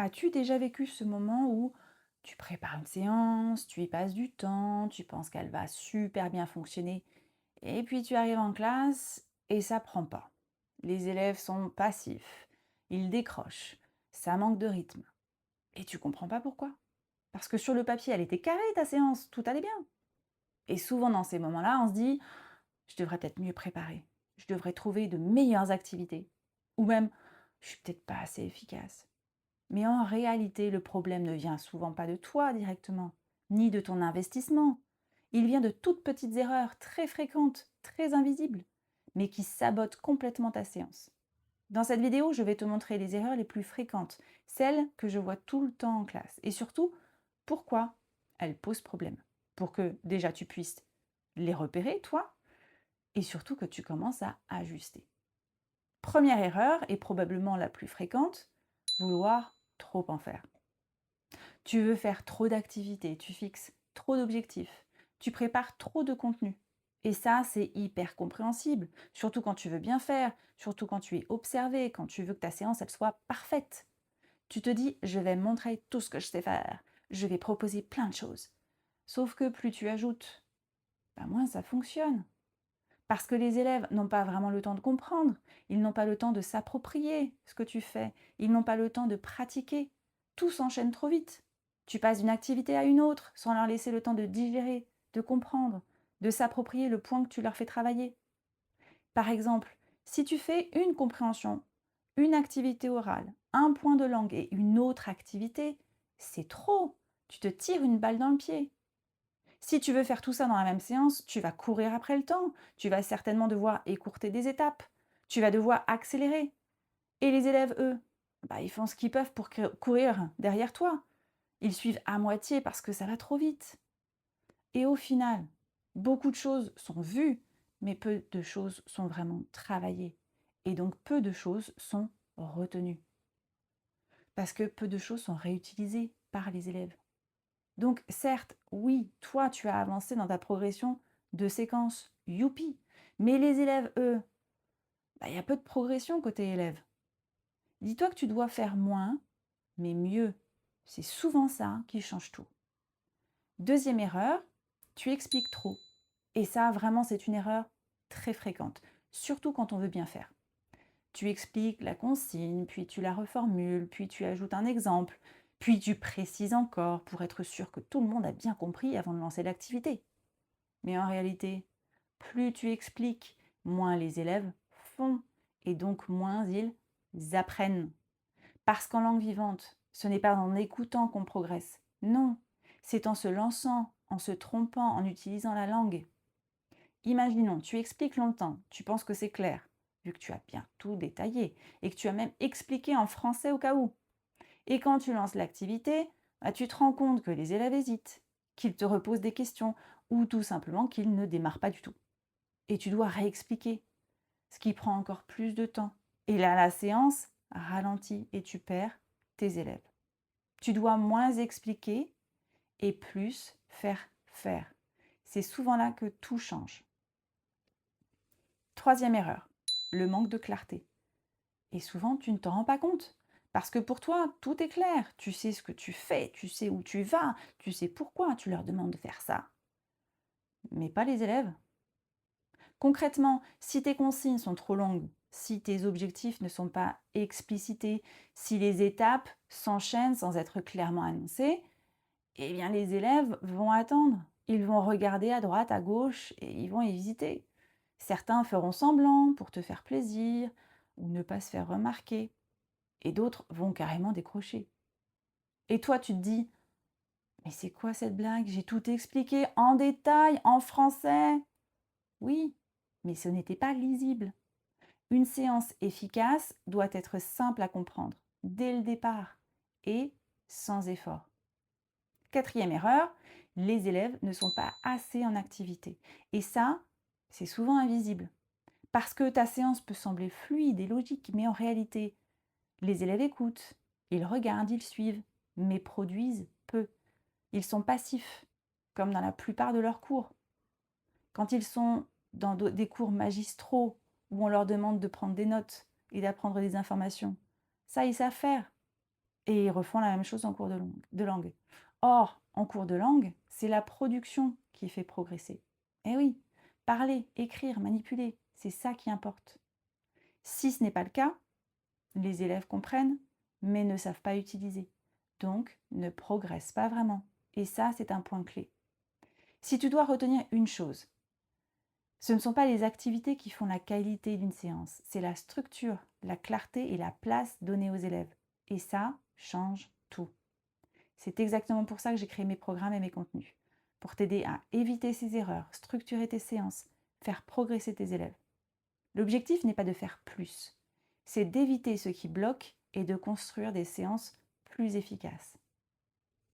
As-tu déjà vécu ce moment où tu prépares une séance, tu y passes du temps, tu penses qu'elle va super bien fonctionner, et puis tu arrives en classe et ça prend pas. Les élèves sont passifs, ils décrochent, ça manque de rythme. Et tu comprends pas pourquoi. Parce que sur le papier, elle était carrée ta séance, tout allait bien. Et souvent dans ces moments-là, on se dit, je devrais peut-être mieux préparer, je devrais trouver de meilleures activités. Ou même, je suis peut-être pas assez efficace. Mais en réalité, le problème ne vient souvent pas de toi directement, ni de ton investissement. Il vient de toutes petites erreurs très fréquentes, très invisibles, mais qui sabotent complètement ta séance. Dans cette vidéo, je vais te montrer les erreurs les plus fréquentes, celles que je vois tout le temps en classe, et surtout, pourquoi elles posent problème, pour que déjà tu puisses les repérer, toi, et surtout que tu commences à ajuster. Première erreur, et probablement la plus fréquente, vouloir trop en faire. Tu veux faire trop d'activités, tu fixes trop d'objectifs, tu prépares trop de contenu. Et ça, c'est hyper compréhensible, surtout quand tu veux bien faire, surtout quand tu es observé, quand tu veux que ta séance, elle soit parfaite. Tu te dis, je vais montrer tout ce que je sais faire, je vais proposer plein de choses. Sauf que plus tu ajoutes, moins ça fonctionne. Parce que les élèves n'ont pas vraiment le temps de comprendre, ils n'ont pas le temps de s'approprier ce que tu fais, ils n'ont pas le temps de pratiquer. Tout s'enchaîne trop vite. Tu passes d'une activité à une autre sans leur laisser le temps de digérer, de comprendre, de s'approprier le point que tu leur fais travailler. Par exemple, si tu fais une compréhension, une activité orale, un point de langue et une autre activité, c'est trop. Tu te tires une balle dans le pied. Si tu veux faire tout ça dans la même séance, tu vas courir après le temps, tu vas certainement devoir écourter des étapes, tu vas devoir accélérer. Et les élèves, eux, ils font ce qu'ils peuvent pour courir derrière toi. Ils suivent à moitié parce que ça va trop vite. Et au final, beaucoup de choses sont vues, mais peu de choses sont vraiment travaillées. Et donc peu de choses sont retenues. Parce que peu de choses sont réutilisées par les élèves. Donc certes, oui, toi, tu as avancé dans ta progression de séquence, youpi. Mais les élèves, eux, il y a peu de progression côté élève. Dis-toi que tu dois faire moins, mais mieux. C'est souvent ça qui change tout. Deuxième erreur, tu expliques trop. Et ça, vraiment, c'est une erreur très fréquente, surtout quand on veut bien faire. Tu expliques la consigne, puis tu la reformules, puis tu ajoutes un exemple, puis tu précises encore pour être sûr que tout le monde a bien compris avant de lancer l'activité. Mais en réalité, plus tu expliques, moins les élèves font, et donc moins ils apprennent. Parce qu'en langue vivante, ce n'est pas en écoutant qu'on progresse. Non, c'est en se lançant, en se trompant, en utilisant la langue. Imaginons, tu expliques longtemps, tu penses que c'est clair, vu que tu as bien tout détaillé, et que tu as même expliqué en français au cas où. Et quand tu lances l'activité, tu te rends compte que les élèves hésitent, qu'ils te reposent des questions, ou tout simplement qu'ils ne démarrent pas du tout. Et tu dois réexpliquer, ce qui prend encore plus de temps. Et là, la séance ralentit et tu perds tes élèves. Tu dois moins expliquer et plus faire faire. C'est souvent là que tout change. Troisième erreur, le manque de clarté. Et souvent, tu ne t'en rends pas compte. Parce que pour toi, tout est clair. Tu sais ce que tu fais, tu sais où tu vas, tu sais pourquoi tu leur demandes de faire ça. Mais pas les élèves. Concrètement, si tes consignes sont trop longues, si tes objectifs ne sont pas explicités, si les étapes s'enchaînent sans être clairement annoncées, eh bien les élèves vont attendre. Ils vont regarder à droite, à gauche et ils vont hésiter. Certains feront semblant pour te faire plaisir ou ne pas se faire remarquer. Et d'autres vont carrément décrocher. Et toi, tu te dis, mais c'est quoi cette blague? J'ai tout expliqué en détail, en français. Oui, mais ce n'était pas lisible. Une séance efficace doit être simple à comprendre, dès le départ, et sans effort. Quatrième erreur, les élèves ne sont pas assez en activité. Et ça, c'est souvent invisible. Parce que ta séance peut sembler fluide et logique, mais en réalité, les élèves écoutent, ils regardent, ils suivent, mais produisent peu. Ils sont passifs, comme dans la plupart de leurs cours. Quand ils sont dans des cours magistraux où on leur demande de prendre des notes et d'apprendre des informations, ça, ils savent faire. et ils refont la même chose en cours de langue. Or, en cours de langue, c'est la production qui fait progresser. Eh oui, parler, écrire, manipuler, c'est ça qui importe. Si ce n'est pas le cas, les élèves comprennent, mais ne savent pas utiliser. Donc, ne progressent pas vraiment. Et ça, c'est un point clé. Si tu dois retenir une chose, ce ne sont pas les activités qui font la qualité d'une séance, c'est la structure, la clarté et la place donnée aux élèves. Et ça change tout. C'est exactement pour ça que j'ai créé mes programmes et mes contenus, pour t'aider à éviter ces erreurs, structurer tes séances, faire progresser tes élèves. L'objectif n'est pas de faire plus, c'est d'éviter ce qui bloque et de construire des séances plus efficaces.